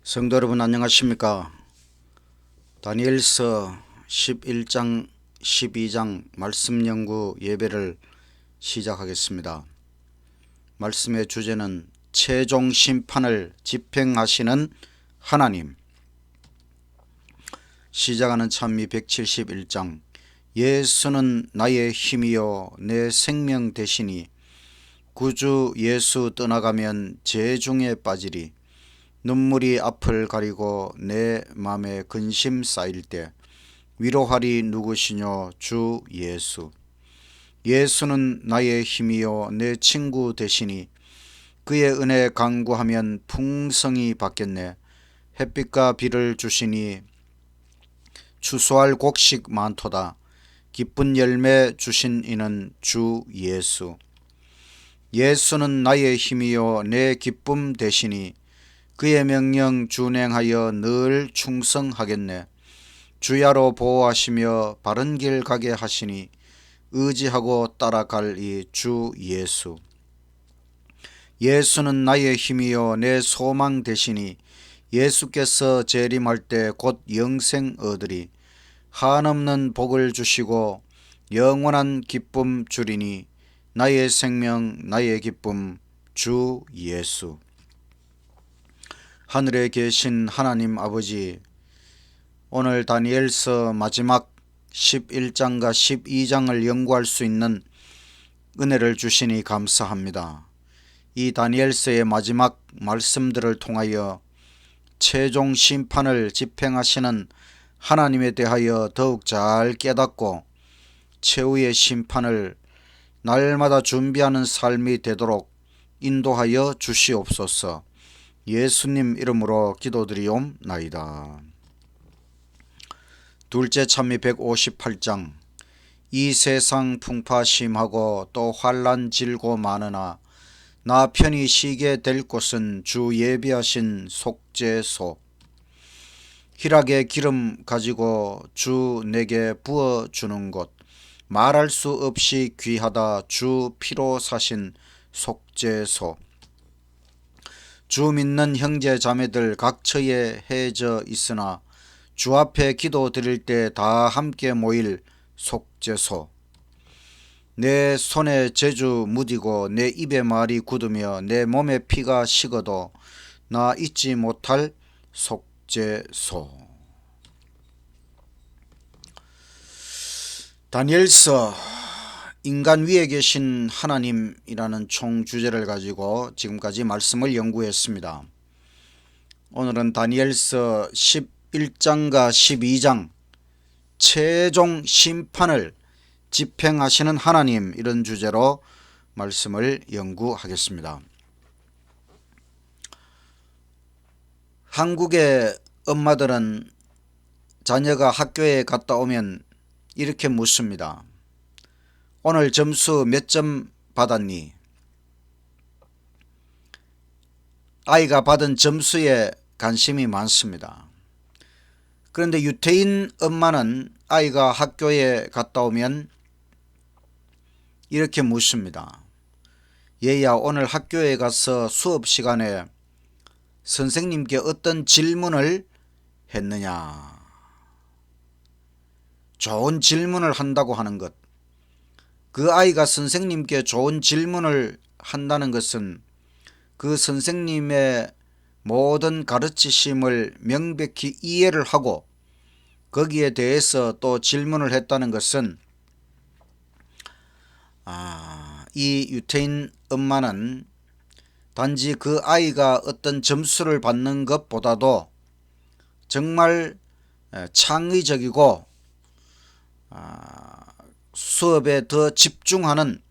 성도 여러분 안녕하십니까? 다니엘서 11장 12장 말씀 연구 예배를 시작하겠습니다. 말씀의 주제는 최종 심판을 집행하시는 하나님. 시작하는 찬미 171장. 예수는 나의 힘이요 내 생명 되시니 구주 예수 떠나가면 재중에 빠지리. 눈물이 앞을 가리고 내 맘에 근심 쌓일 때 위로하리 누구시뇨 주 예수. 예수는 나의 힘이요 내 친구 되시니 그의 은혜 강구하면 풍성이 받겠네. 햇빛과 비를 주시니 추수할 곡식 많도다. 기쁜 열매 주신 이는 주 예수. 예수는 나의 힘이요 내 기쁨 되시니 그의 명령 준행하여 늘 충성하겠네. 주야로 보호하시며 바른 길 가게 하시니 의지하고 따라갈 이 주 예수. 예수는 나의 힘이요 내 소망 되시니 예수께서 재림할 때 곧 영생 얻으리. 한없는 복을 주시고 영원한 기쁨 주리니 나의 생명 나의 기쁨 주 예수. 하늘에 계신 하나님 아버지, 오늘 다니엘서 마지막 11장과 12장을 연구할 수 있는 은혜를 주시니 감사합니다. 이 다니엘서의 마지막 말씀들을 통하여 최종 심판을 집행하시는 하나님에 대하여 더욱 잘 깨닫고 최후의 심판을 날마다 준비하는 삶이 되도록 인도하여 주시옵소서. 예수님 이름으로 기도드리옵나이다. 둘째 찬미 158장. 이 세상 풍파 심하고 또 환난 질고 많으나 나 편히 쉬게 될 곳은 주 예비하신 속죄소. 희락의 기름 가지고 주 내게 부어주는 곳. 말할 수 없이 귀하다 주 피로 사신 속죄소. 주 믿는 형제 자매들 각처에 헤어져 있으나 주 앞에 기도 드릴 때 다 함께 모일 속죄소. 내 손에 제주 묻이고 내 입에 말이 굳으며 내 몸에 피가 식어도 나 잊지 못할 속죄소. 다니엘서 인간 위에 계신 하나님이라는 총 주제를 가지고 지금까지 말씀을 연구했습니다. 오늘은 다니엘서 11장과 12장 최종 심판을 집행하시는 하나님, 이런 주제로 말씀을 연구하겠습니다. 한국의 엄마들은 자녀가 학교에 갔다 오면 이렇게 묻습니다. 오늘 점수 몇 점 받았니? 아이가 받은 점수에 관심이 많습니다. 그런데 유태인 엄마는 아이가 학교에 갔다 오면 이렇게 묻습니다. 얘야, 오늘 학교에 가서 수업 시간에 선생님께 어떤 질문을 했느냐? 좋은 질문을 한다고 하는 것. 그 아이가 선생님께 좋은 질문을 한다는 것은 그 선생님의 모든 가르치심을 명백히 이해를 하고 거기에 대해서 또 질문을 했다는 것은 이 유태인 엄마는 단지 그 아이가 어떤 점수를 받는 것보다도 정말 창의적이고 수업에 더 집중하는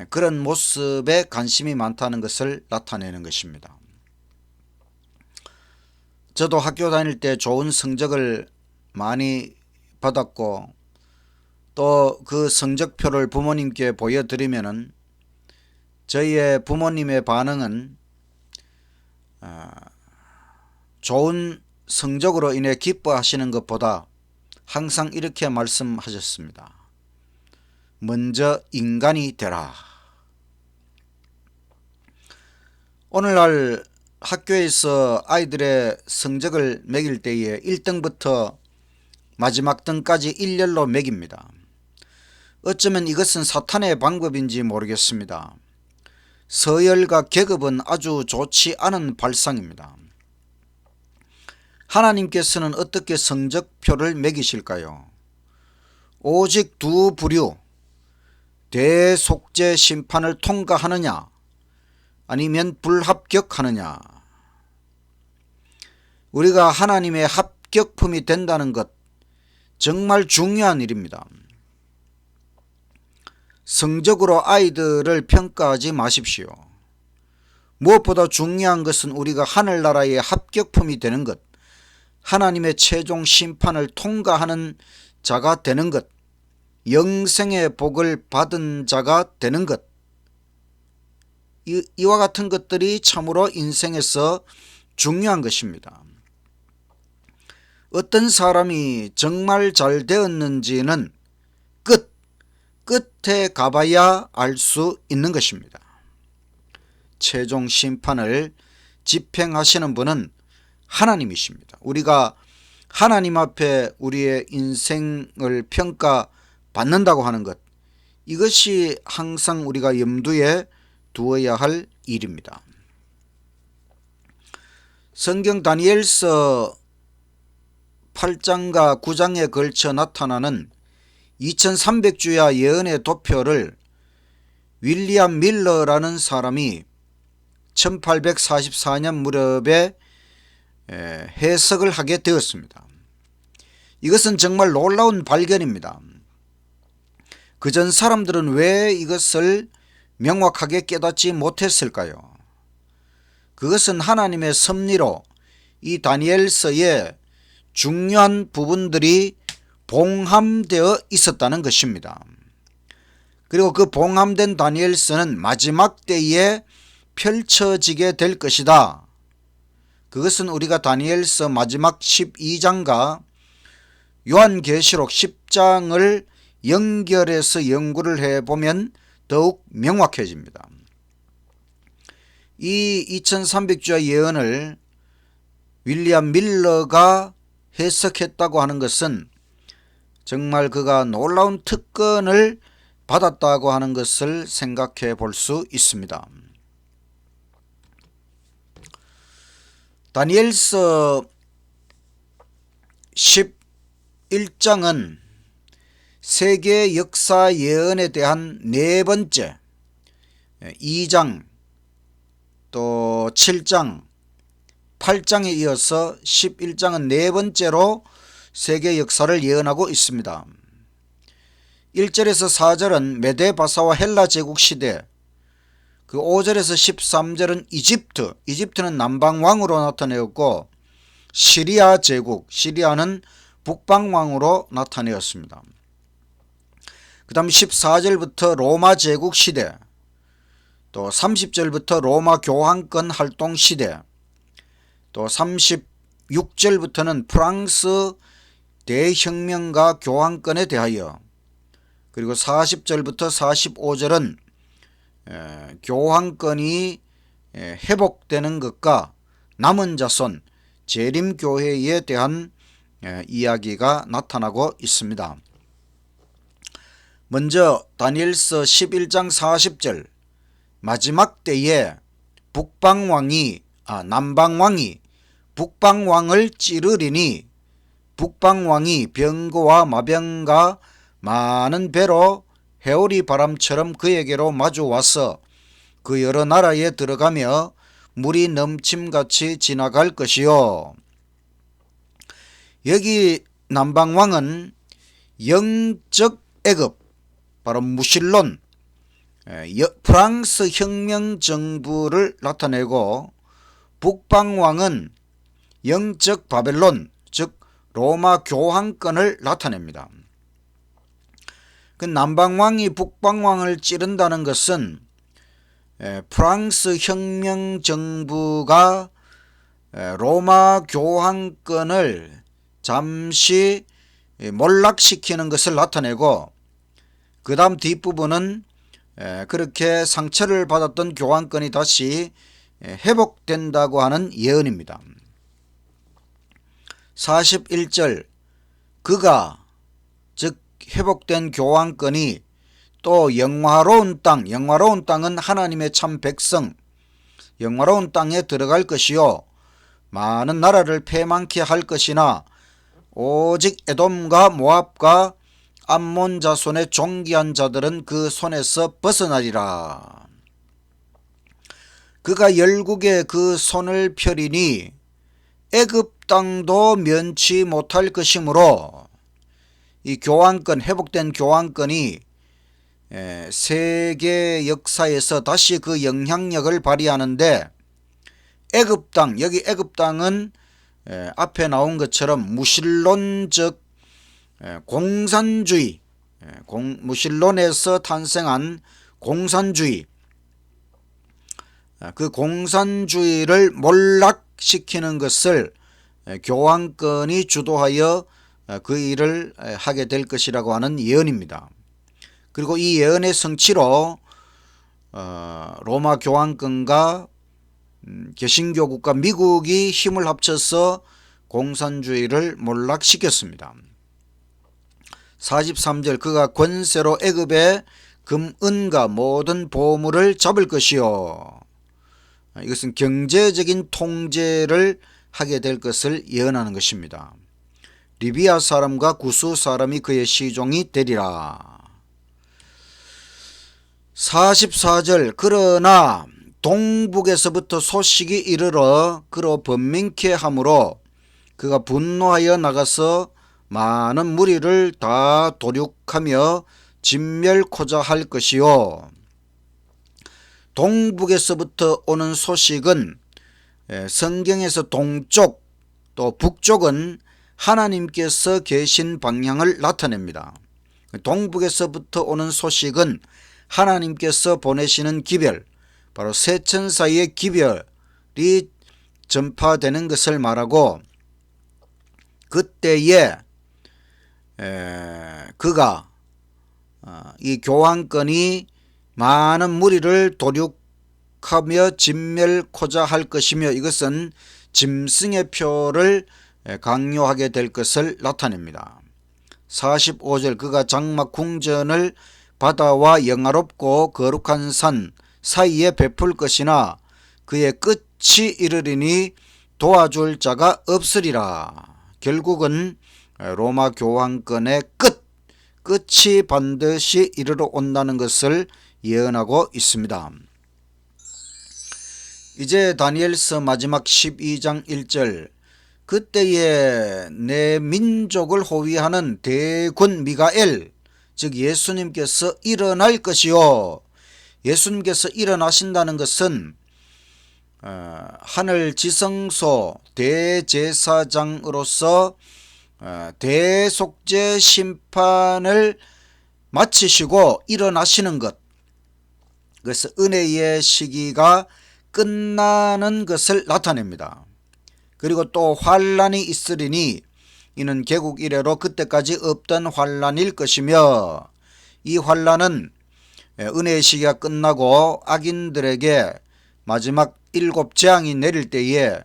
그런 모습에 관심이 많다는 것을 나타내는 것입니다. 저도 학교 다닐 때 좋은 성적을 많이 받았고 또 그 성적표를 부모님께 보여드리면은 저희의 부모님의 반응은 좋은 성적으로 인해 기뻐하시는 것보다 항상 이렇게 말씀하셨습니다. 먼저 인간이 되라. 오늘날 학교에서 아이들의 성적을 매길 때에 1등부터 마지막 등까지 일렬로 매깁니다. 어쩌면 이것은 사탄의 방법인지 모르겠습니다. 서열과 계급은 아주 좋지 않은 발상입니다. 하나님께서는 어떻게 성적표를 매기실까요? 오직 두 부류, 대속죄 심판을 통과하느냐 아니면 불합격하느냐. 우리가 하나님의 합격품이 된다는 것, 정말 중요한 일입니다. 성적으로 아이들을 평가하지 마십시오. 무엇보다 중요한 것은 우리가 하늘나라의 합격품이 되는 것, 하나님의 최종 심판을 통과하는 자가 되는 것, 영생의 복을 받은 자가 되는 것, 이와 같은 것들이 참으로 인생에서 중요한 것입니다. 어떤 사람이 정말 잘 되었는지는 끝에 가봐야 알 수 있는 것입니다. 최종 심판을 집행하시는 분은 하나님이십니다. 우리가 하나님 앞에 우리의 인생을 평가받는다고 하는 것, 이것이 항상 우리가 염두에 두어야 할 일입니다. 성경 다니엘서 8장과 9장에 걸쳐 나타나는 2300주야 예언의 도표를 윌리엄 밀러라는 사람이 1844년 무렵에 해석을 하게 되었습니다. 이것은 정말 놀라운 발견입니다. 그전 사람들은 왜 이것을 명확하게 깨닫지 못했을까요? 그것은 하나님의 섭리로 이 다니엘서의 중요한 부분들이 봉함되어 있었다는 것입니다. 그리고 그 봉함된 다니엘서는 마지막 때에 펼쳐지게 될 것이다. 그것은 우리가 다니엘서 마지막 12장과 요한계시록 10장을 연결해서 연구를 해보면 더욱 명확해집니다. 이 2300주야 예언을 윌리엄 밀러가 해석했다고 하는 것은 정말 그가 놀라운 특권을 받았다고 하는 것을 생각해 볼 수 있습니다. 다니엘서 11장은 세계 역사 예언에 대한 네 번째, 2장 또 7장 8장에 이어서 11장은 네 번째로 세계 역사를 예언하고 있습니다. 1절에서 4절은 메데바사와 헬라 제국 시대, 그 5절에서 13절은 이집트는 남방왕으로 나타내었고, 시리아 제국, 시리아는 북방왕으로 나타내었습니다. 그 다음 14절부터 로마 제국 시대, 또 30절부터 로마 교황권 활동 시대, 또 36절부터는 프랑스 대혁명과 교황권에 대하여, 그리고 40절부터 45절은 교황권이 회복되는 것과 남은 자손 재림교회에 대한 이야기가 나타나고 있습니다. 먼저 다니엘서 11장 40절, 마지막 때에 남방왕이 북방왕을 찌르리니 북방왕이 병거와 마병과 많은 배로 해오리 바람처럼 그에게로 마주와서 그 여러 나라에 들어가며 물이 넘침같이 지나갈 것이요. 여기 남방왕은 영적 애굽, 바로 무실론, 프랑스 혁명 정부를 나타내고, 북방왕은 영적 바벨론, 즉 로마 교황권을 나타냅니다. 그 남방왕이 북방왕을 찌른다는 것은 프랑스 혁명 정부가 로마 교황권을 잠시 몰락시키는 것을 나타내고, 그 다음 뒷부분은 그렇게 상처를 받았던 교황권이 다시 회복된다고 하는 예언입니다. 41절 그가 즉 회복된 교환권이 또 영화로운 땅은 하나님의 참 백성, 영화로운 땅에 들어갈 것이요 많은 나라를 패망케 할 것이나 오직 에돔과 모압과 암몬 자손의 존귀한 자들은 그 손에서 벗어나리라. 그가 열국에 그 손을 펴리니 애굽 땅도 면치 못할 것이므로 이 교환권, 회복된 교환권이 세계 역사에서 다시 그 영향력을 발휘하는데 애굽 땅, 여기 애굽 땅은 앞에 나온 것처럼 무신론적 공산주의, 무신론에서 탄생한 공산주의, 그 공산주의를 몰락시키는 것을 교환권이 주도하여 그 일을 하게 될 것이라고 하는 예언입니다. 그리고 이 예언의 성취로 로마 교환권과 개신교국가 미국이 힘을 합쳐서 공산주의를 몰락시켰습니다. 43절 그가 권세로 애굽의 금, 은과 모든 보물을 잡을 것이요. 이것은 경제적인 통제를 하게 될 것을 예언하는 것입니다. 리비아 사람과 구스 사람이 그의 시종이 되리라. 44절 그러나 동북에서부터 소식이 이르러 그로 번민케 하므로 그가 분노하여 나가서 많은 무리를 다 도륙하며 진멸코자 할 것이요. 동북에서부터 오는 소식은 성경에서 동쪽 또 북쪽은 하나님께서 계신 방향을 나타냅니다. 동북에서부터 오는 소식은 하나님께서 보내시는 기별, 바로 세 천사의 기별이 전파되는 것을 말하고 그때에 그가 이 교환권이 많은 무리를 도륙하며 진멸코자 할 것이며 이것은 짐승의 표를 강요하게 될 것을 나타냅니다. 45절 그가 장막 궁전을 바다와 영화롭고 거룩한 산 사이에 베풀 것이나 그의 끝이 이르리니 도와줄 자가 없으리라. 결국은 로마 교환권의 끝이 반드시 이르러 온다는 것을 예언하고 있습니다. 이제 다니엘서 마지막 12장 1절 그때에 내 민족을 호위하는 대군 미가엘 즉 예수님께서 일어날 것이요. 예수님께서 일어나신다는 것은 하늘 지성소 대제사장으로서 대속죄 심판을 마치시고 일어나시는 것, 그래서 은혜의 시기가 끝나는 것을 나타냅니다. 그리고 또 환란이 있으리니 이는 개국 이래로 그때까지 없던 환란일 것이며 이 환란은 은혜의 시기가 끝나고 악인들에게 마지막 7 재앙이 내릴 때에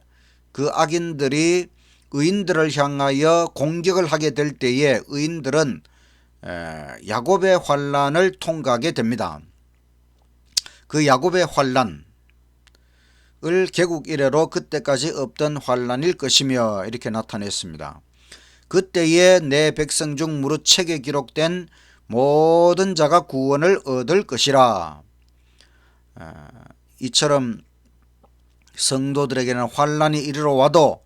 그 악인들이 의인들을 향하여 공격을 하게 될 때에 의인들은 야곱의 환란을 통과하게 됩니다. 그 야곱의 환란을 개국 이래로 그때까지 없던 환란일 것이며 이렇게 나타냈습니다. 그때에 내 백성 중 무릇 책에 기록된 모든 자가 구원을 얻을 것이라. 이처럼 성도들에게는 환란이 이르러 와도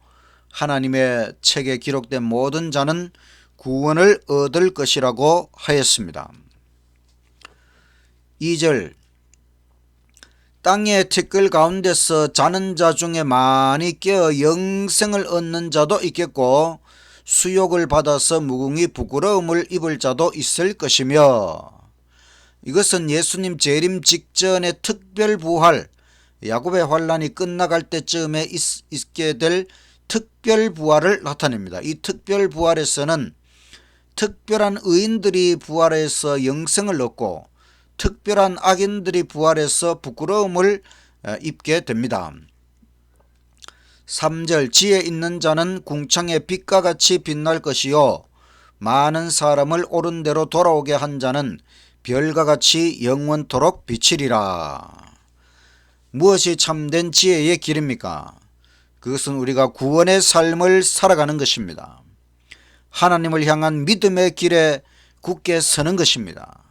하나님의 책에 기록된 모든 자는 구원을 얻을 것이라고 하였습니다. 2절 땅의 티끌 가운데서 자는 자 중에 많이 깨어 영생을 얻는 자도 있겠고 수욕을 받아서 무궁히 부끄러움을 입을 자도 있을 것이며 이것은 예수님 재림 직전의 특별 부활, 야곱의 환란이 끝나갈 때쯤에 있게 될 특별 부활을 나타냅니다. 이 특별 부활에서는 특별한 의인들이 부활해서 영생을 얻고 특별한 악인들이 부활해서 부끄러움을 입게 됩니다. 3절 지혜 있는 자는 궁창의 빛과 같이 빛날 것이요 많은 사람을 옳은 대로 돌아오게 한 자는 별과 같이 영원토록 비치리라. 무엇이 참된 지혜의 길입니까? 그것은 우리가 구원의 삶을 살아가는 것입니다. 하나님을 향한 믿음의 길에 굳게 서는 것입니다.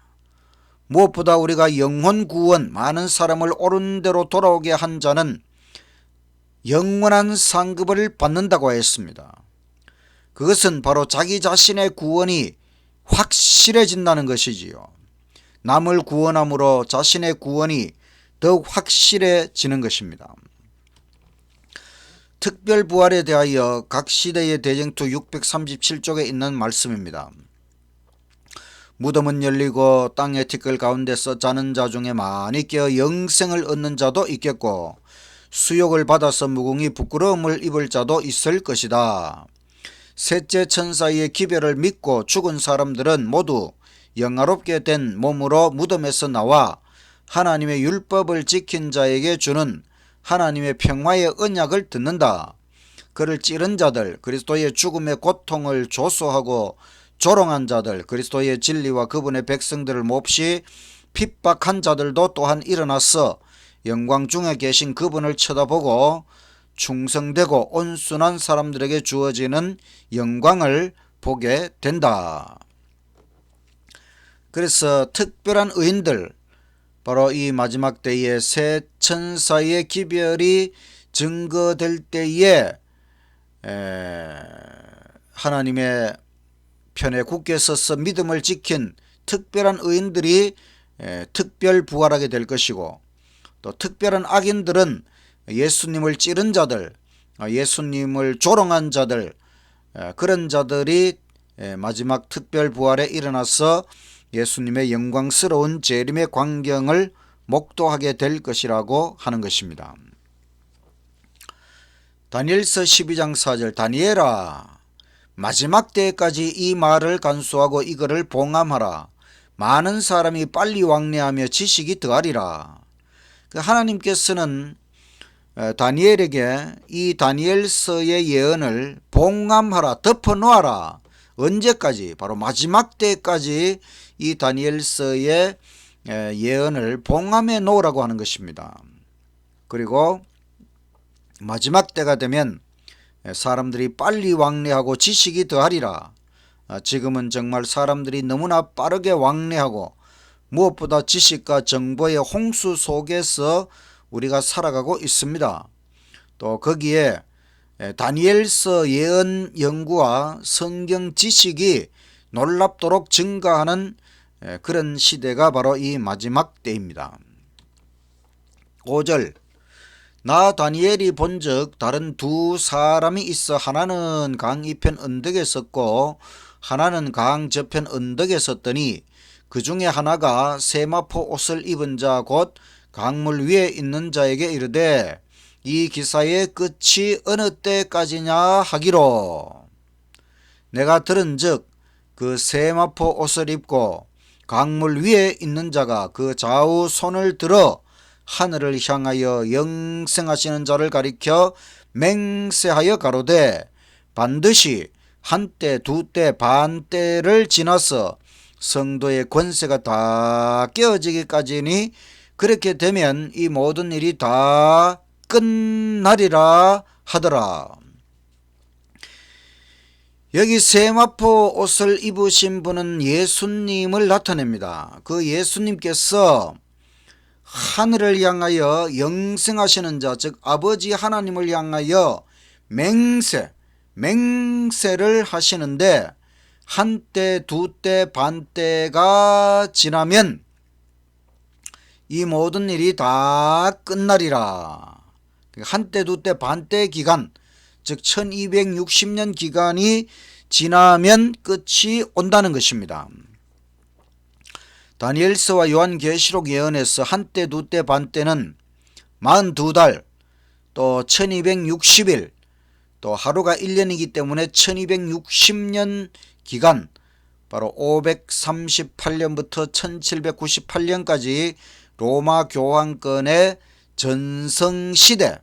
무엇보다 우리가 영혼 구원, 많은 사람을 옳은 대로 돌아오게 한 자는 영원한 상급을 받는다고 했습니다. 그것은 바로 자기 자신의 구원이 확실해진다는 것이지요. 남을 구원함으로 자신의 구원이 더욱 확실해지는 것입니다. 특별부활에 대하여 각 시대의 대쟁투 637쪽에 있는 말씀입니다. 무덤은 열리고 땅의 티끌 가운데서 자는 자 중에 많이 깨어 영생을 얻는 자도 있겠고 수욕을 받아서 무궁히 부끄러움을 입을 자도 있을 것이다. 셋째 천사의 기별을 믿고 죽은 사람들은 모두 영화롭게 된 몸으로 무덤에서 나와 하나님의 율법을 지킨 자에게 주는 하나님의 평화의 언약을 듣는다. 그를 찌른 자들, 그리스도의 죽음의 고통을 조소하고 조롱한 자들, 그리스도의 진리와 그분의 백성들을 몹시 핍박한 자들도 또한 일어나서 영광 중에 계신 그분을 쳐다보고 충성되고 온순한 사람들에게 주어지는 영광을 보게 된다. 그래서 특별한 의인들, 바로 이 마지막 때에 새 천사의 기별이 증거될 때에 하나님의 편에 굳게 서서 믿음을 지킨 특별한 의인들이 특별 부활하게 될 것이고, 또 특별한 악인들은 예수님을 찌른 자들, 예수님을 조롱한 자들, 그런 자들이 마지막 특별 부활에 일어나서 예수님의 영광스러운 재림의 광경을 목도하게 될 것이라고 하는 것입니다. 다니엘서 12장 4절 다니엘아 마지막 때까지 이 말을 간수하고 이거를 봉함하라. 많은 사람이 빨리 왕래하며 지식이 더하리라. 하나님께서는 다니엘에게 이 다니엘서의 예언을 봉함하라, 덮어놓아라. 언제까지? 바로 마지막 때까지 이 다니엘서의 예언을 봉함해 놓으라고 하는 것입니다. 그리고 마지막 때가 되면 사람들이 빨리 왕래하고 지식이 더하리라. 지금은 정말 사람들이 너무나 빠르게 왕래하고 무엇보다 지식과 정보의 홍수 속에서 우리가 살아가고 있습니다. 또 거기에 다니엘서 예언 연구와 성경 지식이 놀랍도록 증가하는 그런 시대가 바로 이 마지막 때입니다. 5절 나 다니엘이 본즉 다른 두 사람이 있어 하나는 강 이편 언덕에 섰고 하나는 강 저편 언덕에 섰더니 그 중에 하나가 세마포 옷을 입은 자 곧 강물 위에 있는 자에게 이르되 이 기사의 끝이 어느 때까지냐 하기로 내가 들은즉 그 세마포 옷을 입고 강물 위에 있는 자가 그 좌우 손을 들어 하늘을 향하여 영생하시는 자를 가리켜 맹세하여 가로되 반드시 한때 두때 반때를 지나서 성도의 권세가 다 깨어지기까지니 그렇게 되면 이 모든 일이 다 끝나리라 하더라. 여기 세마포 옷을 입으신 분은 예수님을 나타냅니다. 그 예수님께서 하늘을 향하여 영생하시는 자, 즉 아버지 하나님을 향하여 맹세를 하시는데 한때 두때 반때가 지나면 이 모든 일이 다 끝나리라. 한때 두때 반때 기간, 즉 1260년 기간이 지나면 끝이 온다는 것입니다. 다니엘서와 요한계시록 예언에서 한때 두때 반때는 42달 또 1260일 또 하루가 1년이기 때문에 1260년 기간, 바로 538년부터 1798년까지 로마 교황권의 전성시대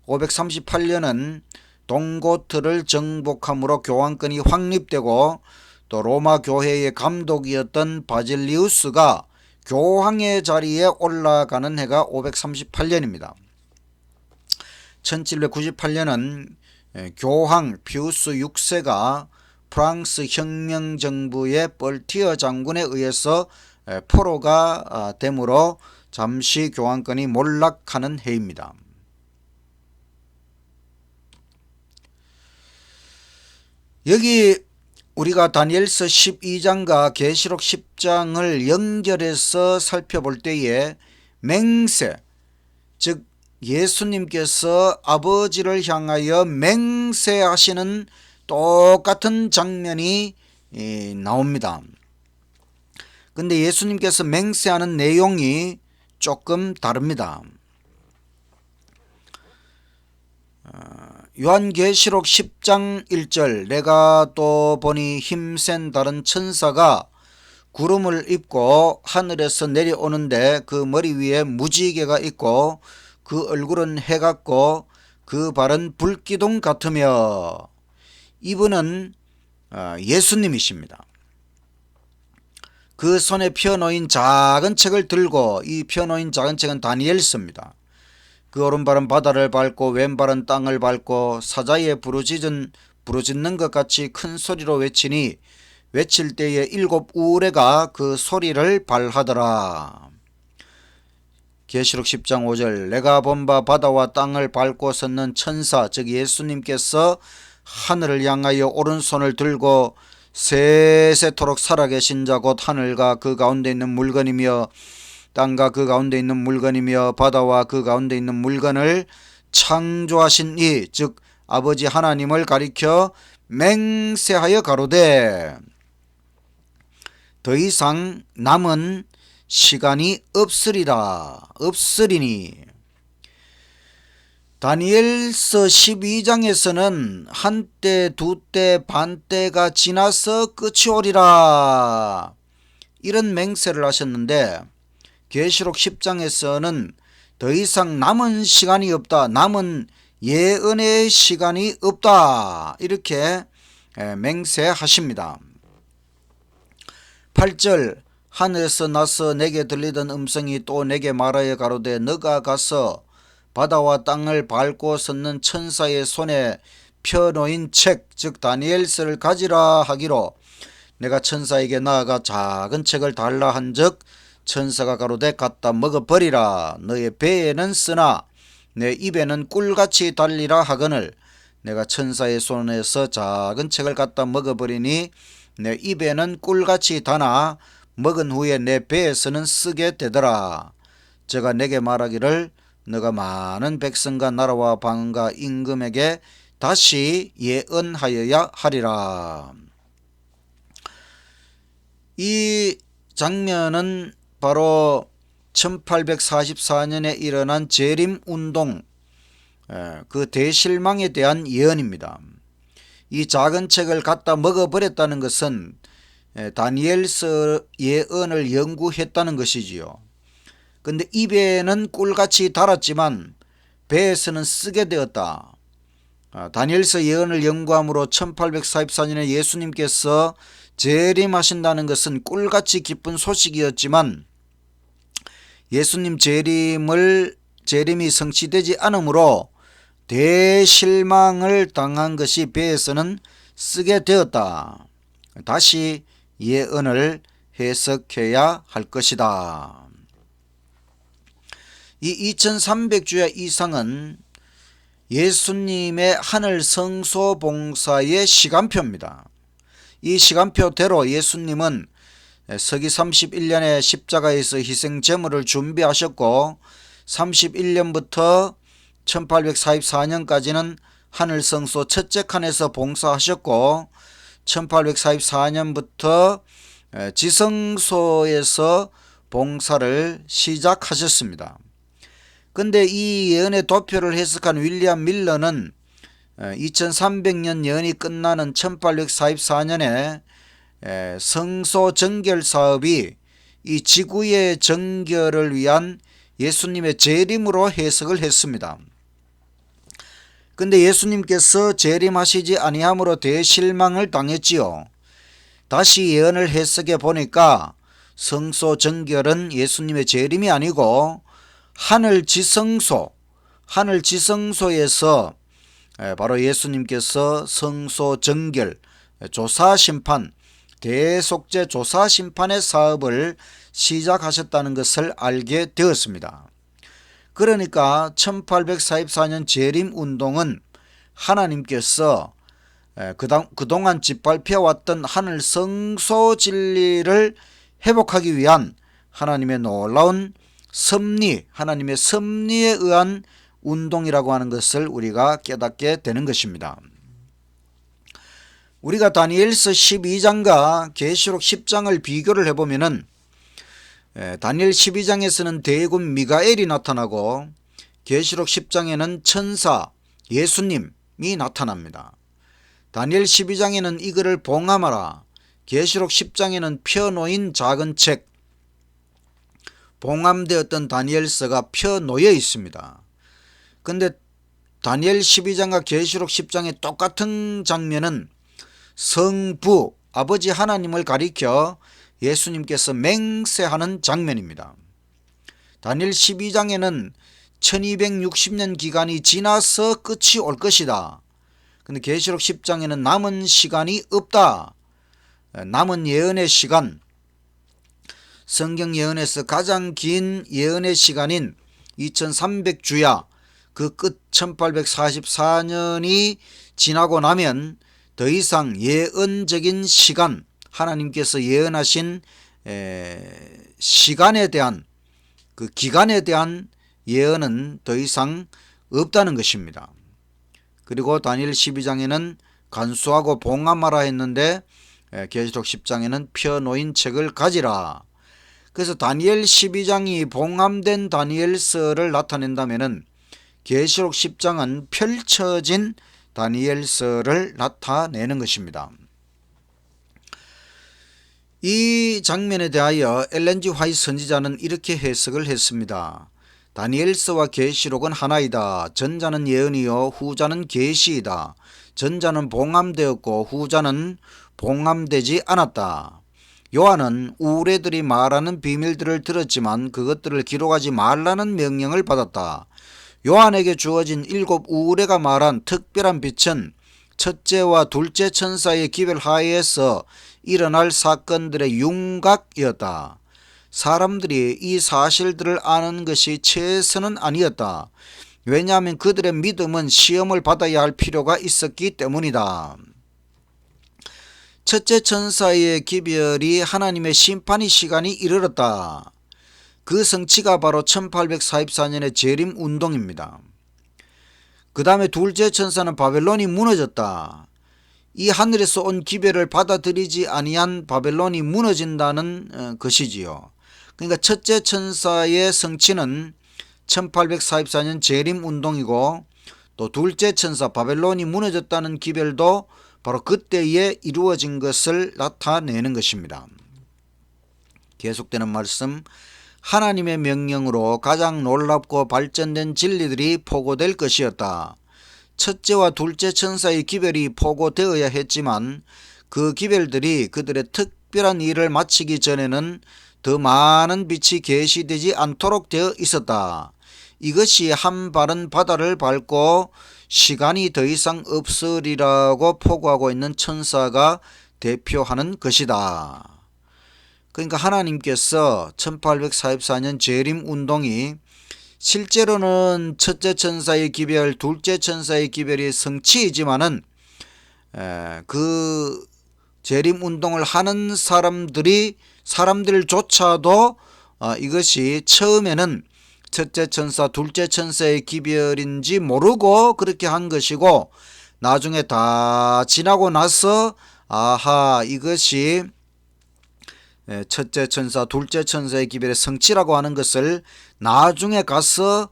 538년은 동고트를 정복함으로 교황권이 확립되고 또 로마 교회의 감독이었던 바질리우스가 교황의 자리에 올라가는 해가 538년입니다. 1798년은 교황 피우스 6세가 프랑스 혁명정부의 뻘티어 장군에 의해서 포로가 되므로 잠시 교황권이 몰락하는 해입니다. 여기 우리가 다니엘서 12장과 계시록 10장을 연결해서 살펴볼 때에 맹세, 즉 예수님께서 아버지를 향하여 맹세하시는 똑같은 장면이 나옵니다. 근데 예수님께서 맹세하는 내용이 조금 다릅니다. 요한계시록 10장 1절 내가 또 보니 힘센 다른 천사가 구름을 입고 하늘에서 내려오는데 그 머리 위에 무지개가 있고 그 얼굴은 해 같고 그 발은 불기둥 같으며 이분은 예수님이십니다. 그 손에 펴놓인 작은 책을 들고 이 펴놓인 작은 책은 다니엘서입니다. 그 오른발은 바다를 밟고 왼발은 땅을 밟고 사자에 부르짖는 것 같이 큰 소리로 외치니 외칠 때에 7 우레가 그 소리를 발하더라. 계시록 10장 5절 내가 본 바 바다와 땅을 밟고 섰는 천사 즉 예수님께서 하늘을 향하여 오른손을 들고 세세토록 살아계신 자 곧 하늘과 그 가운데 있는 물건이며 땅과 그 가운데 있는 물건이며 바다와 그 가운데 있는 물건을 창조하신 이 즉 아버지 하나님을 가리켜 맹세하여 가로되 더 이상 남은 시간이 없으리니 다니엘서 12장에서는 한때 두때 반때가 지나서 끝이 오리라 이런 맹세를 하셨는데 계시록 10장에서는 더 이상 남은 시간이 없다. 남은 예언의 시간이 없다. 이렇게 맹세하십니다. 8절 하늘에서 나서 내게 들리던 음성이 또 내게 말하여 가로되 너가 가서 바다와 땅을 밟고 섰는 천사의 손에 펴놓인 책 즉 다니엘서를 가지라 하기로 내가 천사에게 나아가 작은 책을 달라 한즉 천사가 가로되 갖다 먹어버리라. 너의 배에는 쓰나 내 입에는 꿀같이 달리라 하거늘 내가 천사의 손에서 작은 책을 갖다 먹어버리니 내 입에는 꿀같이 다나 먹은 후에 내 배에서는 쓰게 되더라. 제가 내게 말하기를 너가 많은 백성과 나라와 방언과 임금에게 다시 예언하여야 하리라. 이 장면은 바로 1844년에 일어난 재림운동 그 대실망에 대한 예언입니다. 이 작은 책을 갖다 먹어버렸다는 것은 다니엘서 예언을 연구했다는 것이지요. 근데 입에는 꿀같이 달았지만 배에서는 쓰게 되었다. 다니엘서 예언을 연구함으로 1844년에 예수님께서 재림하신다는 것은 꿀같이 기쁜 소식이었지만 예수님 재림이 성취되지 않으므로 대실망을 당한 것이 배에서는 쓰게 되었다. 다시 예언을 해석해야 할 것이다. 이 2300주야 이상은 예수님의 하늘 성소 봉사의 시간표입니다. 이 시간표대로 예수님은 서기 31년에 십자가에서 희생 제물을 준비하셨고 31년부터 1844년까지는 하늘 성소 첫째 칸에서 봉사하셨고 1844년부터 지성소에서 봉사를 시작하셨습니다. 근데 이 예언의 도표를 해석한 윌리엄 밀러는 2300년 예언이 끝나는 1844년에 성소 정결 사업이 이 지구의 정결을 위한 예수님의 재림으로 해석을 했습니다. 근데 예수님께서 재림하시지 아니함으로 대실망을 당했지요. 다시 예언을 해석해 보니까 성소정결은 예수님의 재림이 아니고 하늘지성소에서 바로 예수님께서 성소정결, 조사심판, 대속죄 조사심판의 사업을 시작하셨다는 것을 알게 되었습니다. 그러니까 1844년 재림운동은 하나님께서 그동안 짓밟혀왔던 하늘 성소 진리를 회복하기 위한 하나님의 놀라운 섭리, 하나님의 섭리에 의한 운동이라고 하는 것을 우리가 깨닫게 되는 것입니다. 우리가 다니엘서 12장과 계시록 10장을 비교를 해보면은 다니엘 12장에서는 대군 미가엘이 나타나고 계시록 10장에는 천사 예수님이 나타납니다. 다니엘 12장에는 이거를 봉함하라, 계시록 10장에는 펴놓인 작은 책, 봉함되었던 다니엘서가 펴놓여 있습니다. 근데 다니엘 12장과 계시록 10장의 똑같은 장면은 성부, 아버지 하나님을 가리켜 예수님께서 맹세하는 장면입니다. 다니엘 12장에는 1260년 기간이 지나서 끝이 올 것이다. 근데 계시록 10장에는 남은 시간이 없다. 남은 예언의 시간, 성경 예언에서 가장 긴 예언의 시간인 2300주야, 그 끝 1844년이 지나고 나면 더 이상 예언적인 시간, 하나님께서 예언하신 시간에 대한, 그 기간에 대한 예언은 더 이상 없다는 것입니다. 그리고 다니엘 12장에는 간수하고 봉함하라 했는데 계시록 10장에는 펴놓인 책을 가지라. 그래서 다니엘 12장이 봉함된 다니엘서를 나타낸다면은 계시록 10장은 펼쳐진 다니엘서를 나타내는 것입니다. 이 장면에 대하여 엘렌 지 화이트 선지자는 이렇게 해석을 했습니다. 다니엘서와 계시록은 하나이다. 전자는 예언이요 후자는 계시이다. 전자는 봉함되었고 후자는 봉함되지 않았다. 요한은 우레들이 말하는 비밀들을 들었지만 그것들을 기록하지 말라는 명령을 받았다. 요한에게 주어진 7 우레가 말한 특별한 빛은 첫째와 둘째 천사의 기별 하에서 일어날 사건들의 윤곽이었다. 사람들이 이 사실들을 아는 것이 최선은 아니었다. 왜냐하면 그들의 믿음은 시험을 받아야 할 필요가 있었기 때문이다. 첫째 천사의 기별이 하나님의 심판의 시간이 이르렀다. 그 성취가 바로 1844년의 재림운동입니다. 그 다음에 둘째 천사는 바벨론이 무너졌다. 이 하늘에서 온 기별을 받아들이지 아니한 바벨론이 무너진다는 것이지요. 그러니까 첫째 천사의 성취는 1844년 재림운동이고 또 둘째 천사 바벨론이 무너졌다는 기별도 바로 그때에 이루어진 것을 나타내는 것입니다. 계속되는 말씀, 하나님의 명령으로 가장 놀랍고 발전된 진리들이 포고될 것이었다. 첫째와 둘째 천사의 기별이 포고되어야 했지만 그 기별들이 그들의 특별한 일을 마치기 전에는 더 많은 빛이 계시되지 않도록 되어 있었다. 이것이 한 발은 바다를 밟고 시간이 더 이상 없으리라고 포고하고 있는 천사가 대표하는 것이다. 그러니까 하나님께서 1844년 재림운동이 실제로는 첫째 천사의 기별, 둘째 천사의 기별이 성취이지만은 그 재림운동을 하는 사람들조차도 이것이 처음에는 첫째 천사, 둘째 천사의 기별인지 모르고 그렇게 한 것이고 나중에 다 지나고 나서 아하, 이것이 첫째 천사, 둘째 천사의 기별의 성취라고 하는 것을 나중에 가서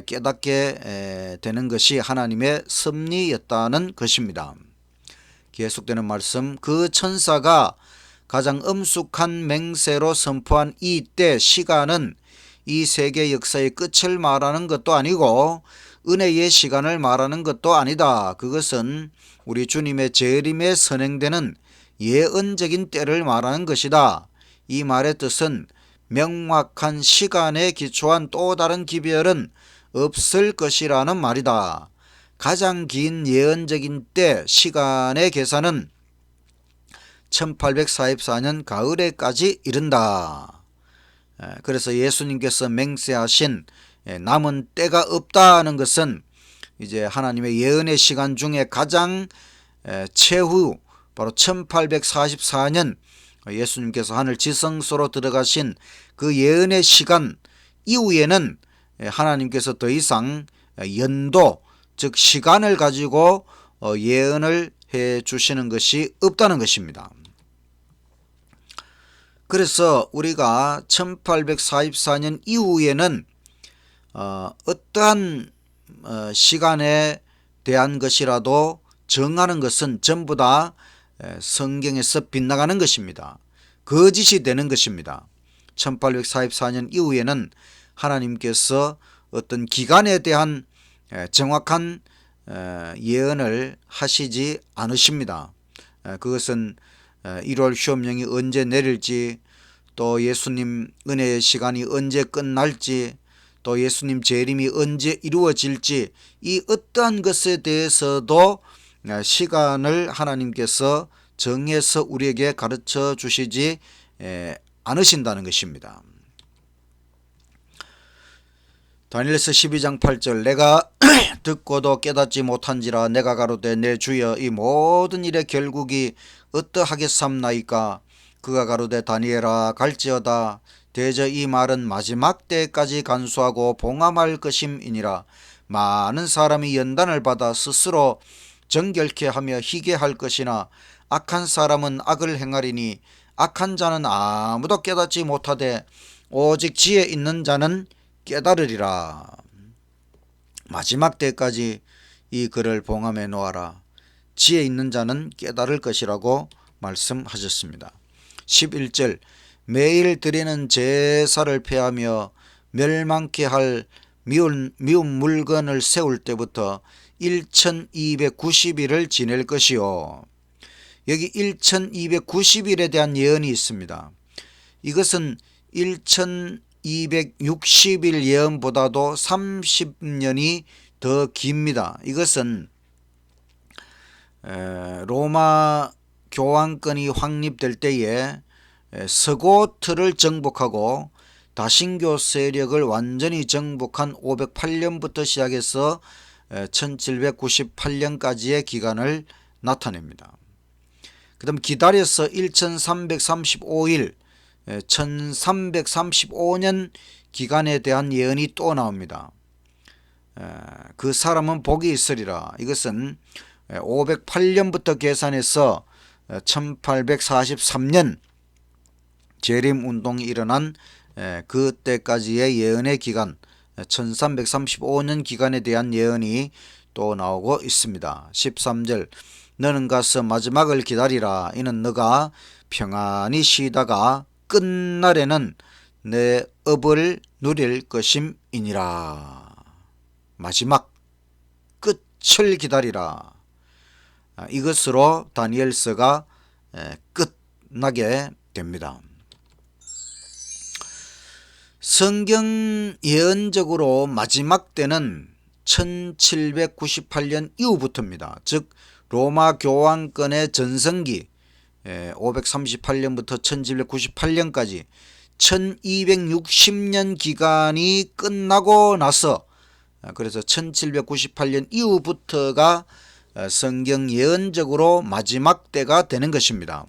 깨닫게 되는 것이 하나님의 섭리였다는 것입니다. 계속되는 말씀, 그 천사가 가장 엄숙한 맹세로 선포한 이때 시간은 이 세계 역사의 끝을 말하는 것도 아니고 은혜의 시간을 말하는 것도 아니다. 그것은 우리 주님의 재림에 선행되는 예언적인 때를 말하는 것이다. 이 말의 뜻은 명확한 시간에 기초한 또 다른 기별은 없을 것이라는 말이다. 가장 긴 예언적인 때 시간의 계산은 1844년 가을에까지 이른다. 그래서 예수님께서 맹세하신 남은 때가 없다는 것은 이제 하나님의 예언의 시간 중에 가장 최후 바로 1844년 예수님께서 하늘 지성소로 들어가신 그 예언의 시간 이후에는 하나님께서 더 이상 연도 즉 시간을 가지고 예언을 해 주시는 것이 없다는 것입니다. 그래서 우리가 1844년 이후에는 어떠한 시간에 대한 것이라도 정하는 것은 전부 다 성경에서 빗나가는 것입니다. 거짓이 되는 것입니다. 1844년 이후에는 하나님께서 어떤 기간에 대한 정확한 예언을 하시지 않으십니다. 그것은 1월 시험령이 언제 내릴지, 또 예수님 은혜의 시간이 언제 끝날지, 또 예수님 재림이 언제 이루어질지, 이 어떠한 것에 대해서도 시간을 하나님께서 정해서 우리에게 가르쳐 주시지 않으신다는 것입니다. 다니엘서 12장 8절 내가 듣고도 깨닫지 못한지라 내가 가로되 내 주여 이 모든 일의 결국이 어떠하겠삼나이까. 그가 가로되 다니엘아 갈지어다. 대저 이 말은 마지막 때까지 간수하고 봉함할 것임이니라. 많은 사람이 연단을 받아 스스로 정결케 하며 희게 할 것이나 악한 사람은 악을 행하리니 악한 자는 아무도 깨닫지 못하되 오직 지혜 있는 자는 깨달으리라. 마지막 때까지 이 글을 봉함해 놓아라. 지혜 있는 자는 깨달을 것이라고 말씀하셨습니다. 11절 매일 드리는 제사를 폐하며 멸망케 할 미운 물건을 세울 때부터 1290일을 지낼 것이요. 여기 1290일에 대한 예언이 있습니다. 이것은 1260일 예언보다도 30년이 더 깁니다. 이것은 로마 교황권이 확립될 때에 서고트를 정복하고 다신교 세력을 완전히 정복한 508년부터 시작해서 1798년까지의 기간을 나타냅니다. 그 다음 기다려서 1335일 1335년 기간에 대한 예언이 또 나옵니다. 그 사람은 복이 있으리라. 이것은 508년부터 계산해서 1843년 재림운동이 일어난 그때까지의 예언의 기간 1335년 기간에 대한 예언이 또 나오고 있습니다. 13절 너는 가서 마지막을 기다리라. 이는 너가 평안히 쉬다가 끝날에는 내 업을 누릴 것임이니라. 마지막 끝을 기다리라. 이것으로 다니엘서가 끝나게 됩니다. 성경 예언적으로 마지막 때는 1798년 이후부터입니다. 즉 로마 교황권의 전성기 538년부터 1798년까지 1260년 기간이 끝나고 나서 그래서 1798년 이후부터가 성경 예언적으로 마지막 때가 되는 것입니다.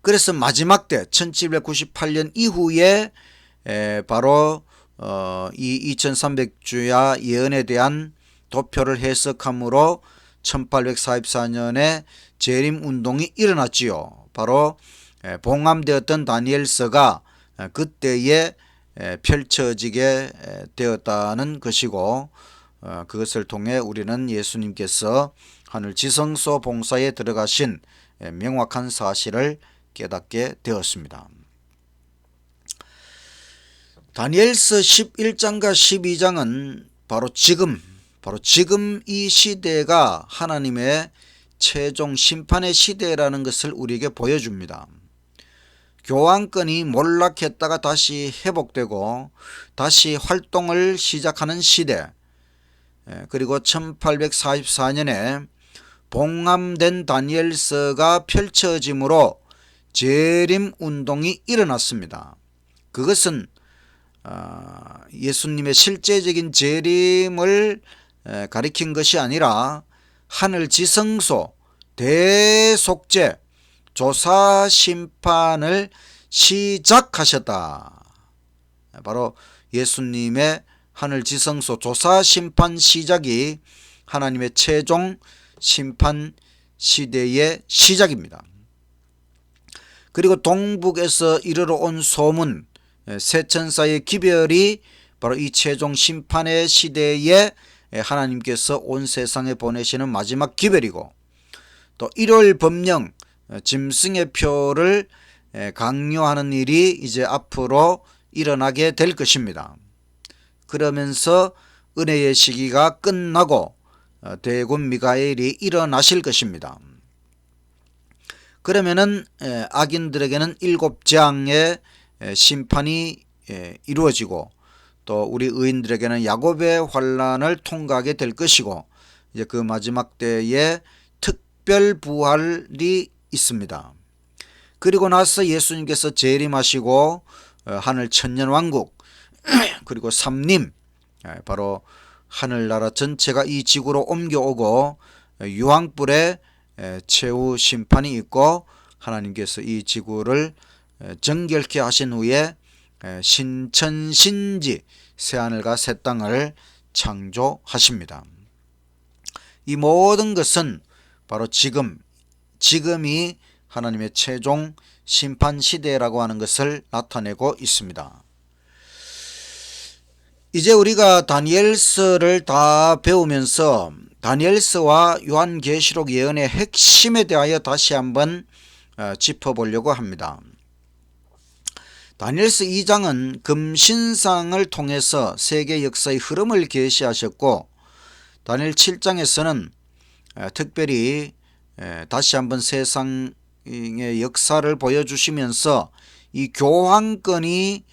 그래서 마지막 때 1798년 이후에 바로 이 2300주야 예언에 대한 도표를 해석함으로 1844년에 재림운동이 일어났지요. 바로 봉함되었던 다니엘서가 그때에 펼쳐지게 되었다는 것이고, 그것을 통해 우리는 예수님께서 하늘 지성소 봉사에 들어가신 명확한 사실을 깨닫게 되었습니다. 다니엘서 11장과 12장은 바로 지금 이 시대가 하나님의 최종 심판의 시대라는 것을 우리에게 보여줍니다. 교황권이 몰락했다가 다시 회복되고 다시 활동을 시작하는 시대, 그리고 1844년에 봉함된 다니엘서가 펼쳐짐으로 재림운동이 일어났습니다. 그것은 예수님의 실제적인 재림을 가리킨 것이 아니라 하늘 지성소 대속죄 조사 심판을 시작하셨다. 바로 예수님의 하늘 지성소 조사 심판 시작이 하나님의 최종 심판 시대의 시작입니다. 그리고 동북에서 이르러 온 소문, 새 천사의 기별이 바로 이 최종 심판의 시대에 하나님께서 온 세상에 보내시는 마지막 기별이고, 또 1월 법령 짐승의 표를 강요하는 일이 이제 앞으로 일어나게 될 것입니다. 그러면서 은혜의 시기가 끝나고 대군 미가엘이 일어나실 것입니다. 그러면은 악인들에게는 7장의 심판이 이루어지고, 또 우리 의인들에게는 야곱의 환난을 통과하게 될 것이고, 이제 그 마지막 때에 특별 부활이 있습니다. 그리고 나서 예수님께서 재림하시고 하늘 천년왕국 그리고 삼림, 바로 하늘나라 전체가 이 지구로 옮겨오고 유황불의 최후 심판이 있고, 하나님께서 이 지구를 정결케 하신 후에 신천신지 새하늘과 새 땅을 창조하십니다. 이 모든 것은 바로 지금이 하나님의 최종 심판 시대라고 하는 것을 나타내고 있습니다. 이제 우리가 다니엘서를 다 배우면서 다니엘서와 요한계시록 예언의 핵심에 대하여 다시 한번 짚어보려고 합니다. 다니엘서 2장은 금신상을 통해서 세계 역사의 흐름을 계시하셨고, 다니엘 7장에서는 특별히 다시 한번 세상의 역사를 보여주시면서 이 교황권이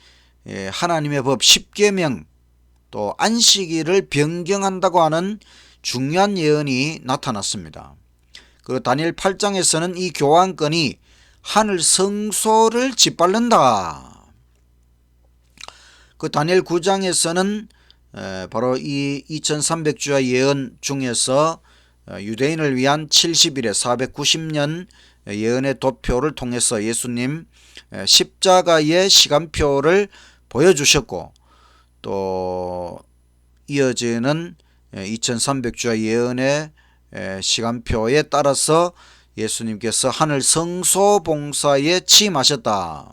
하나님의 법 10계명 또 안식일을 변경한다고 하는 중요한 예언이 나타났습니다. 그리고 다니엘 8장에서는 이 교황권이 하늘 성소를 짓밟는다. 그 다니엘 9장에서는 바로 이 2300주야 예언 중에서 유대인을 위한 70일의 490년 예언의 도표를 통해서 예수님 십자가의 시간표를 보여주셨고, 또 이어지는 2300주야 예언의 시간표에 따라서 예수님께서 하늘 성소 봉사에 취임하셨다.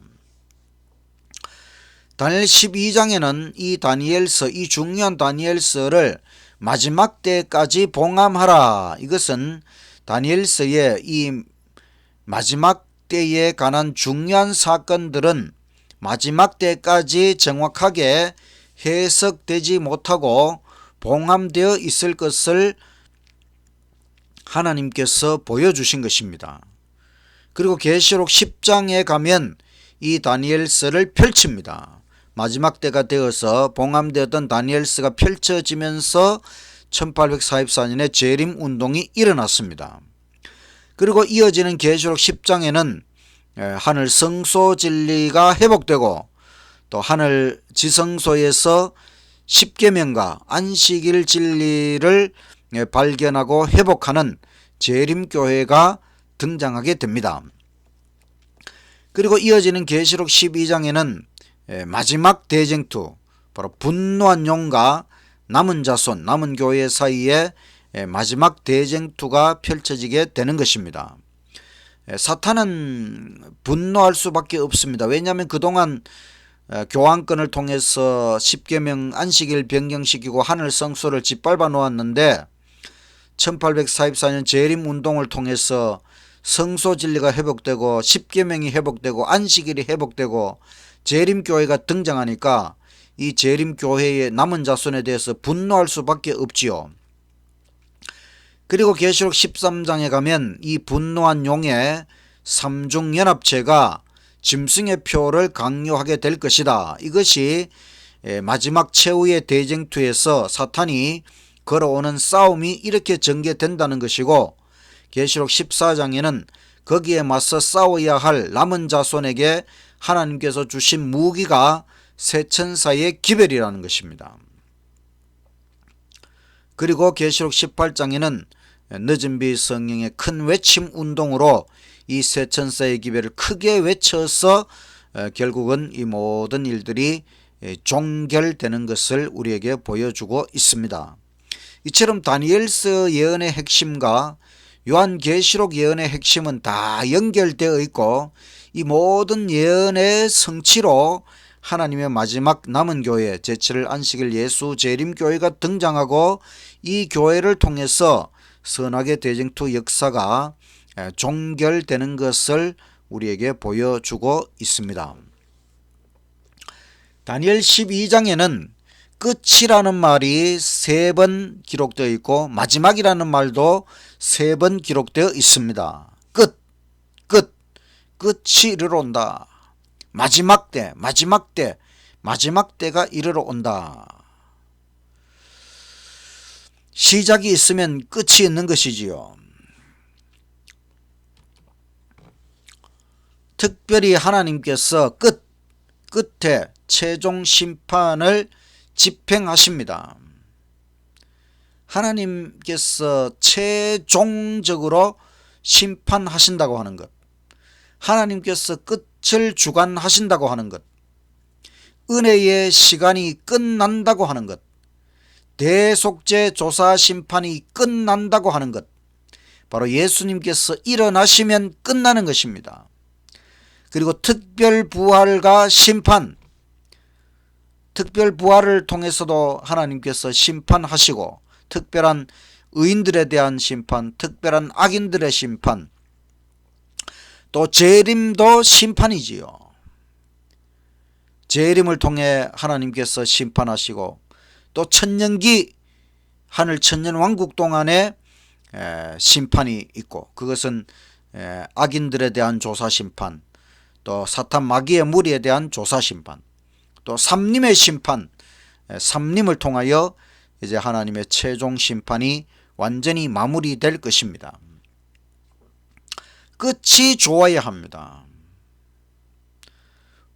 다니엘 12장에는 이 중요한 다니엘서를 마지막 때까지 봉함하라. 이것은 다니엘서의 이 마지막 때에 관한 중요한 사건들은 마지막 때까지 정확하게 해석되지 못하고 봉함되어 있을 것을 하나님께서 보여주신 것입니다. 그리고 계시록 10장에 가면 이 다니엘서를 펼칩니다. 마지막 때가 되어서 봉함되었던 다니엘서가 펼쳐지면서 1844년에 재림운동이 일어났습니다. 그리고 이어지는 계시록 10장에는 하늘 성소 진리가 회복되고, 또 하늘 지성소에서 십계명과 안식일 진리를 발견하고 회복하는 재림교회가 등장하게 됩니다. 그리고 이어지는 계시록 12장에는 마지막 대쟁투, 바로 분노한 용과 남은 자손, 남은 교회 사이에 마지막 대쟁투가 펼쳐지게 되는 것입니다. 사탄은 분노할 수밖에 없습니다. 왜냐하면 그동안 교황권을 통해서 십계명 안식일 변경시키고 하늘 성소를 짓밟아 놓았는데, 1844년 재림운동을 통해서 성소 진리가 회복되고 십계명이 회복되고 안식일이 회복되고 재림교회가 등장하니까 이 재림교회의 남은 자손에 대해서 분노할 수밖에 없지요. 그리고 계시록 13장에 가면 이 분노한 용의 삼중연합체가 짐승의 표를 강요하게 될 것이다. 이것이 마지막 최후의 대쟁투에서 사탄이 걸어오는 싸움이 이렇게 전개된다는 것이고, 계시록 14장에는 거기에 맞서 싸워야 할 남은 자손에게 하나님께서 주신 무기가 세천사의 기별이라는 것입니다. 그리고 계시록 18장에는 늦은비 성령의 큰 외침 운동으로 이 세천사의 기별을 크게 외쳐서 결국은 이 모든 일들이 종결되는 것을 우리에게 보여주고 있습니다. 이처럼 다니엘서 예언의 핵심과 요한계시록 예언의 핵심은 다 연결되어 있고, 이 모든 예언의 성취로 하나님의 마지막 남은 교회 제7일 안식일 예수 재림교회가 등장하고, 이 교회를 통해서 선악의 대쟁투 역사가 종결되는 것을 우리에게 보여주고 있습니다. 다니엘 12장에는 끝이라는 말이 3번 기록되어 있고 마지막이라는 말도 3번 기록되어 있습니다. 끝이 이르러 온다. 마지막 때가 이르러 온다. 시작이 있으면 끝이 있는 것이지요. 특별히 하나님께서 끝에 최종 심판을 집행하십니다. 하나님께서 최종적으로 심판하신다고 하는 것, 하나님께서 끝을 주관하신다고 하는 것, 은혜의 시간이 끝난다고 하는 것, 대속죄 조사 심판이 끝난다고 하는 것, 바로 예수님께서 일어나시면 끝나는 것입니다. 그리고 특별부활과 심판, 특별부활을 통해서도 하나님께서 심판하시고, 특별한 의인들에 대한 심판, 특별한 악인들의 심판, 또 재림도 심판이지요. 재림을 통해 하나님께서 심판하시고, 또 천년기 하늘 천년왕국 동안에 심판이 있고, 그것은 악인들에 대한 조사심판, 또 사탄 마귀의 무리에 대한 조사심판, 또 삼림의 심판, 삼림을 통하여 이제 하나님의 최종 심판이 완전히 마무리될 것입니다. 끝이 좋아야 합니다.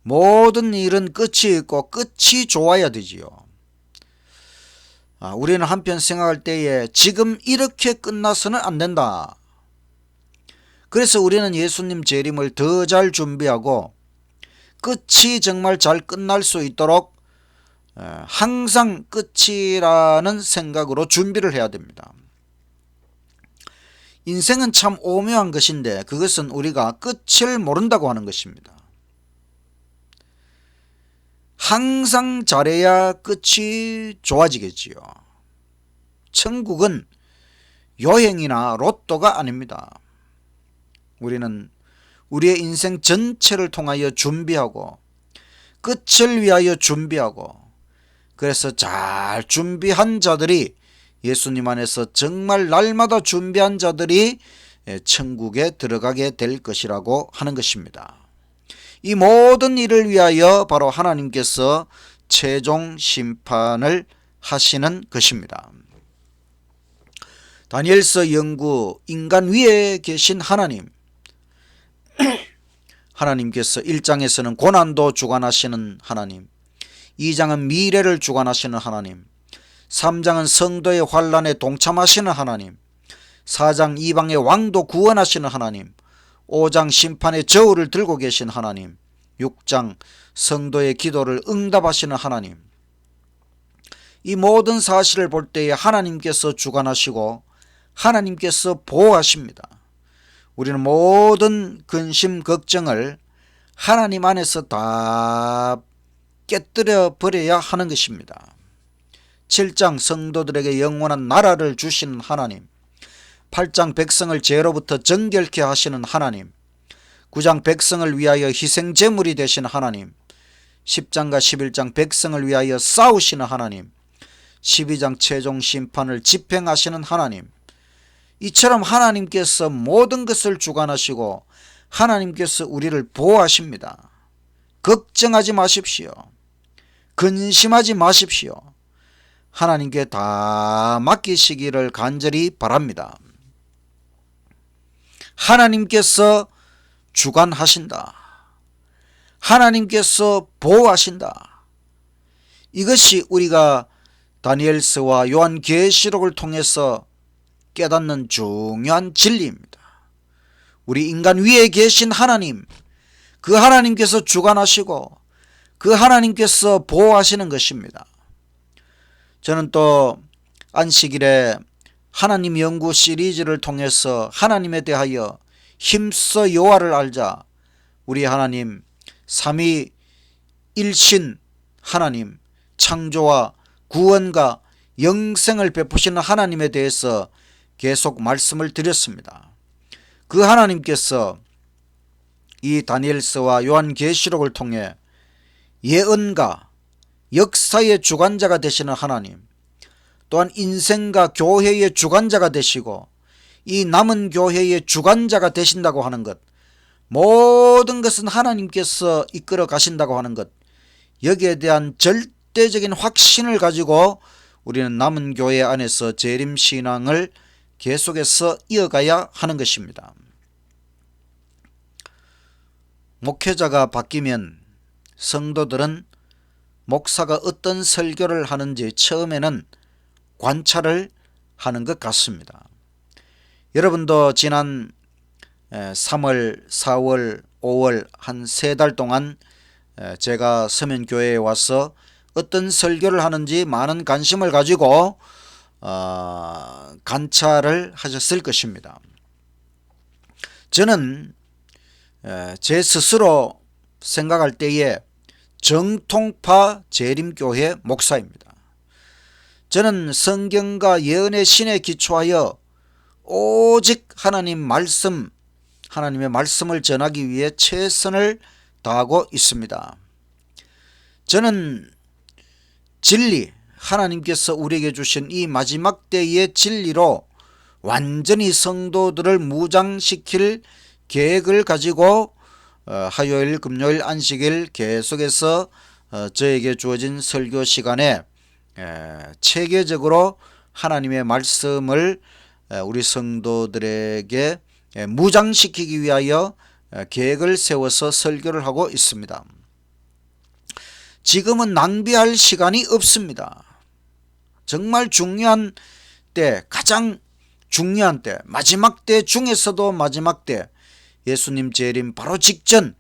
모든 일은 끝이 있고 끝이 좋아야 되지요. 우리는 한편 생각할 때에 지금 이렇게 끝나서는 안 된다. 그래서 우리는 예수님 재림을 더 잘 준비하고 끝이 정말 잘 끝날 수 있도록 항상 끝이라는 생각으로 준비를 해야 됩니다. 인생은 참 오묘한 것인데 그것은 우리가 끝을 모른다고 하는 것입니다. 항상 잘해야 끝이 좋아지겠지요. 천국은 여행이나 로또가 아닙니다. 우리는 우리의 인생 전체를 통하여 준비하고 끝을 위하여 준비하고, 그래서 잘 준비한 자들이, 예수님 안에서 정말 날마다 준비한 자들이 천국에 들어가게 될 것이라고 하는 것입니다. 이 모든 일을 위하여 바로 하나님께서 최종 심판을 하시는 것입니다. 다니엘서 연구, 인간 위에 계신 하나님, 하나님께서 1장에서는 고난도 주관하시는 하나님, 2장은 미래를 주관하시는 하나님, 3장은 성도의 환난에 동참하시는 하나님, 4장 이방의 왕도 구원하시는 하나님, 5장 심판의 저울을 들고 계신 하나님, 6장 성도의 기도를 응답하시는 하나님, 이 모든 사실을 볼 때에 하나님께서 주관하시고 하나님께서 보호하십니다. 우리는 모든 근심 걱정을 하나님 안에서 다 깨뜨려 버려야 하는 것입니다. 7장 성도들에게 영원한 나라를 주시는 하나님, 8장 백성을 죄로부터 정결케 하시는 하나님, 9장 백성을 위하여 희생제물이 되신 하나님, 10장과 11장 백성을 위하여 싸우시는 하나님, 12장 최종 심판을 집행하시는 하나님, 이처럼 하나님께서 모든 것을 주관하시고 하나님께서 우리를 보호하십니다. 걱정하지 마십시오. 근심하지 마십시오. 하나님께 다 맡기시기를 간절히 바랍니다. 하나님께서 주관하신다. 하나님께서 보호하신다. 이것이 우리가 다니엘서와 요한계시록을 통해서 깨닫는 중요한 진리입니다. 우리 인간 위에 계신 하나님, 그 하나님께서 주관하시고 그 하나님께서 보호하시는 것입니다. 저는 또 안식일에 하나님 연구 시리즈를 통해서 하나님에 대하여 힘써 여호와를 알자, 우리 하나님 삼위일신 하나님, 창조와 구원과 영생을 베푸시는 하나님에 대해서 계속 말씀을 드렸습니다. 그 하나님께서 이 다니엘서와 요한계시록을 통해 예언과 역사의 주관자가 되시는 하나님, 또한 인생과 교회의 주관자가 되시고 이 남은 교회의 주관자가 되신다고 하는 것, 모든 것은 하나님께서 이끌어 가신다고 하는 것, 여기에 대한 절대적인 확신을 가지고 우리는 남은 교회 안에서 재림신앙을 계속해서 이어가야 하는 것입니다. 목회자가 바뀌면 성도들은 목사가 어떤 설교를 하는지 처음에는 관찰을 하는 것 같습니다. 여러분도 지난 3월, 4월, 5월 한 3달 동안 제가 서면교회에 와서 어떤 설교를 하는지 많은 관심을 가지고 관찰을 하셨을 것입니다. 저는 제 스스로 생각할 때에 정통파 재림교회 목사입니다. 저는 성경과 예언의 신에 기초하여 오직 하나님의 말씀을 전하기 위해 최선을 다하고 있습니다. 저는 진리, 하나님께서 우리에게 주신 이 마지막 때의 진리로 완전히 성도들을 무장시킬 계획을 가지고 화요일, 금요일, 안식일 계속해서 저에게 주어진 설교 시간에 체계적으로 하나님의 말씀을 우리 성도들에게 무장시키기 위하여 계획을 세워서 설교를 하고 있습니다. 지금은 낭비할 시간이 없습니다. 정말 중요한 때, 가장 중요한 때, 마지막 때 중에서도 마지막 때, 예수님 재림 바로 직전,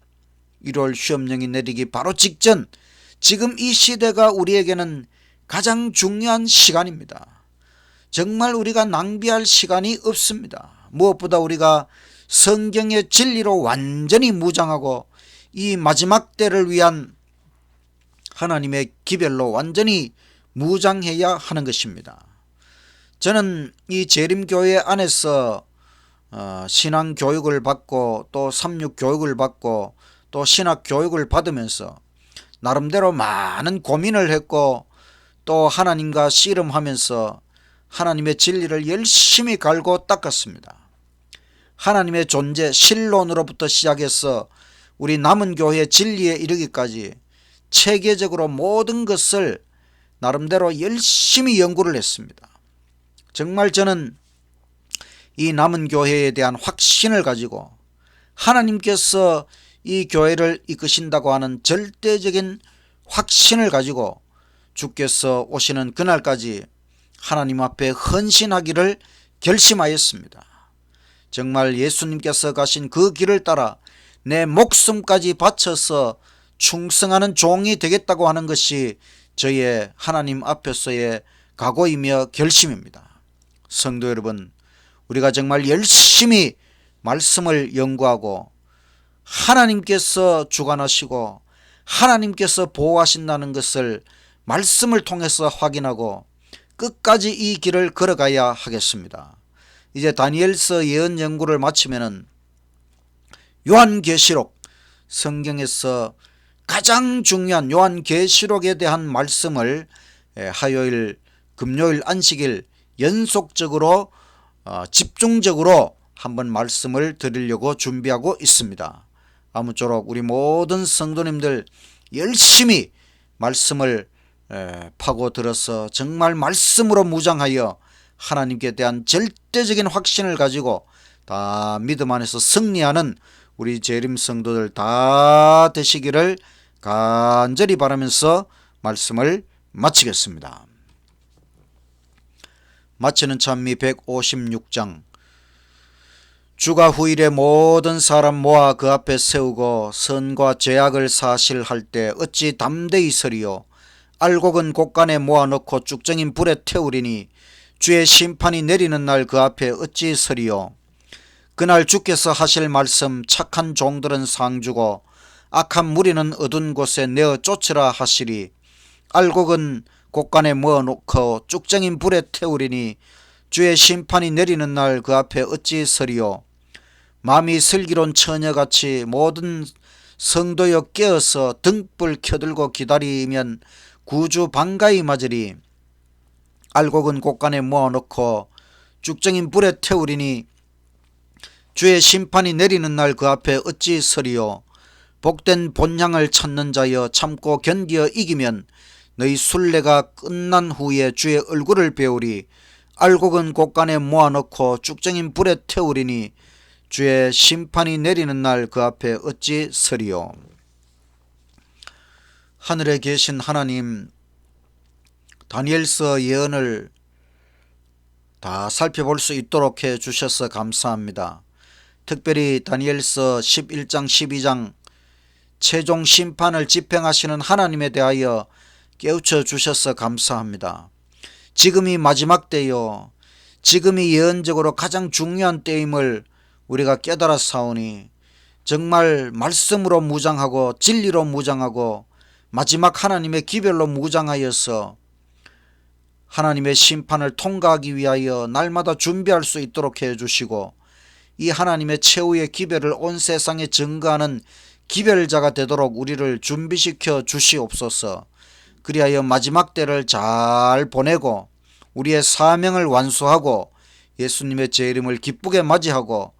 1월 시험령이 내리기 바로 직전, 지금 이 시대가 우리에게는 가장 중요한 시간입니다. 정말 우리가 낭비할 시간이 없습니다. 무엇보다 우리가 성경의 진리로 완전히 무장하고 이 마지막 때를 위한 하나님의 기별로 완전히 무장해야 하는 것입니다. 저는 이 재림교회 안에서 신앙교육을 받고 또 삼육교육을 받고 또 신학교육을 받으면서 나름대로 많은 고민을 했고 또 하나님과 씨름하면서 하나님의 진리를 열심히 갈고 닦았습니다. 하나님의 존재, 신론으로부터 시작해서 우리 남은 교회의 진리에 이르기까지 체계적으로 모든 것을 나름대로 열심히 연구를 했습니다. 정말 저는 이 남은 교회에 대한 확신을 가지고 하나님께서 이 교회를 이끄신다고 하는 절대적인 확신을 가지고 주께서 오시는 그날까지 하나님 앞에 헌신하기를 결심하였습니다. 정말 예수님께서 가신 그 길을 따라 내 목숨까지 바쳐서 충성하는 종이 되겠다고 하는 것이 저의 하나님 앞에서의 각오이며 결심입니다. 성도 여러분, 우리가 정말 열심히 말씀을 연구하고 하나님께서 주관하시고 하나님께서 보호하신다는 것을 말씀을 통해서 확인하고 끝까지 이 길을 걸어가야 하겠습니다. 이제 다니엘서 예언 연구를 마치면은 요한계시록, 성경에서 가장 중요한 요한계시록에 대한 말씀을 화요일, 금요일, 안식일 연속적으로 집중적으로 한번 말씀을 드리려고 준비하고 있습니다. 아무쪼록 우리 모든 성도님들 열심히 말씀을 파고들어서 정말 말씀으로 무장하여 하나님께 대한 절대적인 확신을 가지고 다 믿음 안에서 승리하는 우리 재림 성도들 다 되시기를 간절히 바라면서 말씀을 마치겠습니다. 마치는 찬미 156장. 주가 후일에 모든 사람 모아 그 앞에 세우고 선과 죄악을 사실할 때 어찌 담대히 서리요. 알곡은 곳간에 모아놓고 쭉정인 불에 태우리니 주의 심판이 내리는 날 그 앞에 어찌 서리요. 그날 주께서 하실 말씀 착한 종들은 상 주고 악한 무리는 어두운 곳에 내어 쫓으라 하시리. 알곡은 곳간에 모아놓고 쭉정인 불에 태우리니 주의 심판이 내리는 날 그 앞에 어찌 서리요. 마음이 슬기로운 처녀같이 모든 성도여 깨어서 등불 켜들고 기다리면 구주 반가이 맞으리. 알곡은 곳간에 모아놓고 쭉정인 불에 태우리니 주의 심판이 내리는 날 그 앞에 어찌 서리요. 복된 본향을 찾는 자여 참고 견디어 이기면 너희 순례가 끝난 후에 주의 얼굴을 배우리. 알곡은 곳간에 모아놓고 쭉정인 불에 태우리니 주의 심판이 내리는 날 그 앞에 어찌 서리요. 하늘에 계신 하나님, 다니엘서 예언을 다 살펴볼 수 있도록 해 주셔서 감사합니다. 특별히 다니엘서 11장 12장 최종 심판을 집행하시는 하나님에 대하여 깨우쳐 주셔서 감사합니다. 지금이 마지막 때요, 지금이 예언적으로 가장 중요한 때임을 우리가 깨달아 사오니 정말 말씀으로 무장하고 진리로 무장하고 마지막 하나님의 기별로 무장하여서 하나님의 심판을 통과하기 위하여 날마다 준비할 수 있도록 해주시고 이 하나님의 최후의 기별을 온 세상에 증거하는 기별자가 되도록 우리를 준비시켜 주시옵소서. 그리하여 마지막 때를 잘 보내고 우리의 사명을 완수하고 예수님의 재림을 기쁘게 맞이하고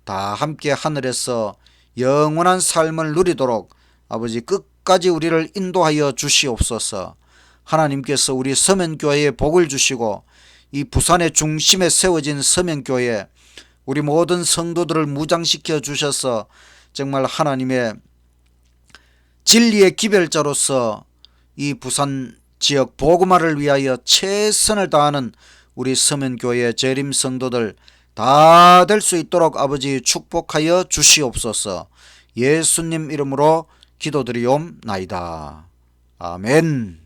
다 함께 하늘에서 영원한 삶을 누리도록 아버지 끝까지 우리를 인도하여 주시옵소서. 하나님께서 우리 서면교회에 복을 주시고 이 부산의 중심에 세워진 서면교회 우리 모든 성도들을 무장시켜 주셔서 정말 하나님의 진리의 기별자로서 이 부산 지역 복음화를 위하여 최선을 다하는 우리 서면교회 재림 성도들 다 될 수 있도록 아버지 축복하여 주시옵소서. 예수님 이름으로 기도드리옵나이다. 아멘.